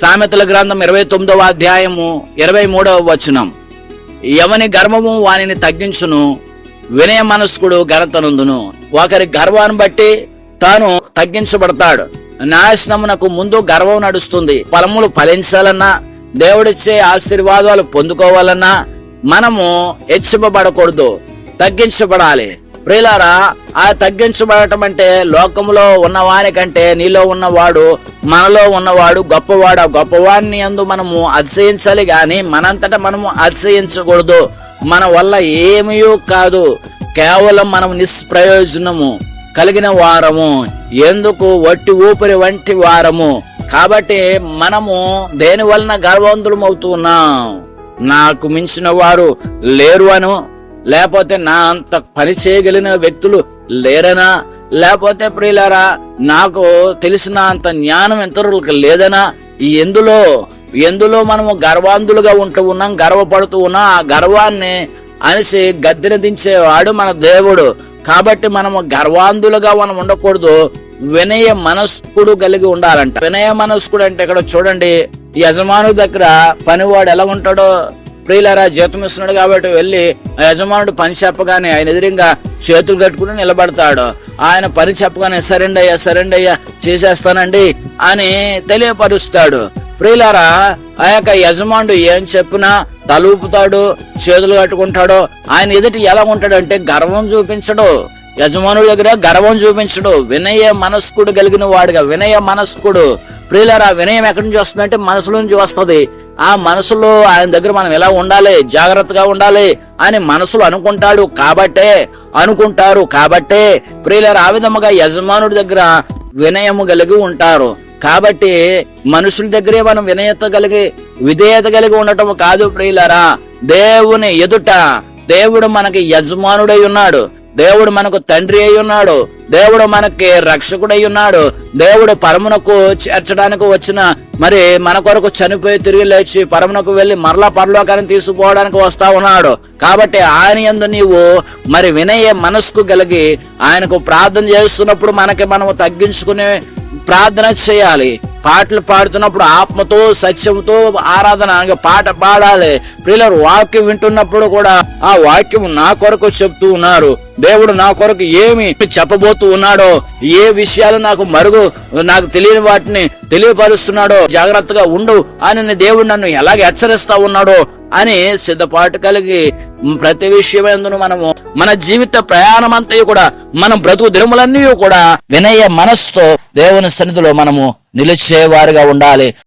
సామెతల గ్రంథం 29వ అధ్యాయము 23వ వచనం. ఎవని గర్వము వానిని తగ్గించును, వినయ మనస్కుడు ఘనతనందును. ఒకరి గర్వాన్ని బట్టి తాను తగ్గించబడతాడు. నాశనమునకు ముందు గర్వం నడుస్తుంది. ఫలములు ఫలించాలన్నా, దేవుడిచ్చే ఆశీర్వాదాలు పొందుకోవాలన్నా మనము హెచ్చింపబడకూడదు, తగ్గించబడాలి. ప్రియులారా, ఆ తగ్గించబడటం అంటే లోకములో ఉన్నవానికంటే నీలో ఉన్నవాడు, మనలో ఉన్నవాడు గొప్పవాడు. ఆ గొప్పవాడిని యందు మనము అతిశయించాలి గాని మనంతటా మనము అతిశయించకూడదు. మన వల్ల ఏమీ కాదు, కేవలం మనం నిష్ప్రయోజనము కలిగిన వారము, ఎందుకు వట్టి ఊపిరి వంటి వారము. కాబట్టి మనము దేని వలన గర్వవంతులమవుతున్నాం? నాకు మించిన వారు లేరు అను, లేకపోతే నా అంత పని చేయగలిగిన వ్యక్తులు లేరనా, లేకపోతే ప్రియులారా నాకు తెలిసిన అంత జ్ఞానం ఇతరులకు లేదనా, ఎందులో మనము గర్వాంధులుగా ఉంటూ ఉన్నాం, గర్వపడుతూ ఉన్నాం. ఆ గర్వాన్ని అనిసి గద్దెన దించేవాడు మన దేవుడు. కాబట్టి మనము గర్వాంధులుగా మనం ఉండకూడదు, వినయ మనస్కుడు కలిగి ఉండాలంట. వినయ మనస్కుడు అంటే ఇక్కడ చూడండి, యజమానుడి దగ్గర పనివాడు ఎలా ఉంటాడో, ప్రియులారా జీతం ఇస్తున్నాడు కాబట్టి వెళ్ళి యజమానుడు పని చెప్పగానే ఆయన ఎదురుగా చేతులు కట్టుకుని నిలబడతాడు. ఆయన పని చెప్పగానే సరేండి అయ్యా చేసేస్తానండి అని తెలియపరుస్తాడు. ప్రియులారా, ఆ యొక్క యజమానుడు ఏం చెప్పినా తలూపుతాడు, చేతులు కట్టుకుంటాడు. ఆయన ఎదుటి ఎలా ఉంటాడంటే గర్వం చూపించడు, యజమానుడి దగ్గర గర్వం చూపించడు. వినయ మనస్కుడు కలిగిన వాడుగా, వినయ మనస్కుడు. ప్రియులారా, వినయం ఎక్కడి నుంచి వస్తుందంటే మనసులో నుంచి వస్తుంది. ఆ మనసులో ఆయన దగ్గర మనం ఎలా ఉండాలి, జాగ్రత్తగా ఉండాలి అని మనసులో అనుకుంటారు కాబట్టే ప్రియులారా ఆ విధముగా యజమానుడి దగ్గర వినయము కలిగి ఉంటారు. కాబట్టి మనుషుల దగ్గరే మనం విధేయత కలిగి ఉండటం కాదు ప్రియులారా. దేవుని ఎదుట దేవుడు మనకి యజమానుడై ఉన్నాడు, దేవుడు మనకు తండ్రి అయి ఉన్నాడు, దేవుడు మనకి రక్షకుడై ఉన్నాడు. దేవుడు పరమునకు చేర్చడానికి వచ్చిన మరి మన కొరకు చనిపోయి తిరిగి లేచి పరమునకు వెళ్లి మరలా పరలోకాన్ని తీసుకుపోవడానికి వస్తా ఉన్నాడు. కాబట్టి ఆయన యందు నీవు మరి వినయ మనస్కు కలిగి ఆయనకు ప్రార్థన చేస్తున్నప్పుడు మనము తగ్గించుకుని ప్రార్థన చేయాలి. పాటలు పాడుతున్నప్పుడు ఆత్మతో సత్యంతో ఆరాధన పాట పాడాలి. ప్రియులారా, వాక్యం వింటున్నప్పుడు కూడా ఆ వాక్యం నా కొరకు చెప్తూ ఉన్నారు, దేవుడు నా కొరకు ఏమి చెప్పబోతూ ఉన్నాడో, ఏ విషయాలు నాకు తెలియని వాటిని తెలియపరుస్తున్నాడో జాగ్రత్తగా ఉండు అని దేవుడు నన్ను ఎలాగ హెచ్చరిస్తా ఉన్నాడో అని సిద్ధపాటు కలిగి ప్రతి విషయమందును మనము మన జీవిత ప్రయాణం అంతా కూడా మన బ్రతుకు దినములన్నీ కూడా వినయ మనస్సుతో దేవుని సన్నిధిలో మనము నిలిచేవారుగా ఉండాలి.